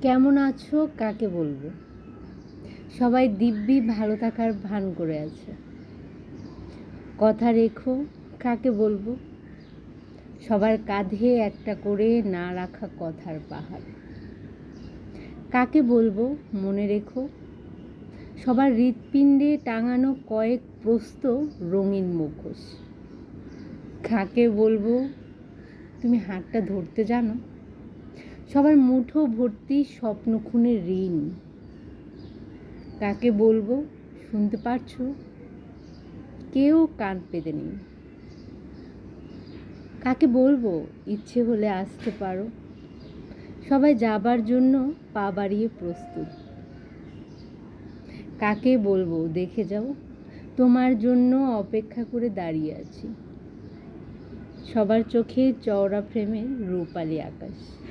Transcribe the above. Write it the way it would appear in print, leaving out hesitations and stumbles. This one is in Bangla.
কেমন আছো কাকে বলবো? সবাই দিব্যি ভালো থাকার ভান করে আছে। কথা রেখো কাকে বলবো? সবার কাঁধে একটা করে না রাখা কথার পাহাড়। কাকে বলবো মনে রেখো? সবার হৃৎপিণ্ডে টাঙানো কয়েক প্রস্ত রঙিন মুখোশ। কাকে বলবো তুমি হাতটা ধরতে জানো? সবার মুঠো ভর্তি স্বপ্ন খুনের ঋণ। কাকে বলবো শুনতে পারছো? কেউ কান পেতে নেই। কাকে বলবো ইচ্ছে হলে আসতে পারো? সবাই যাবার জন্য পা বাড়িয়ে প্রস্তুত। কাকে বলবো দেখে যাও, তোমার জন্য অপেক্ষা করে দাঁড়িয়ে আছি। সবার চোখে চওড়া ফ্রেমে রূপালি আকাশ।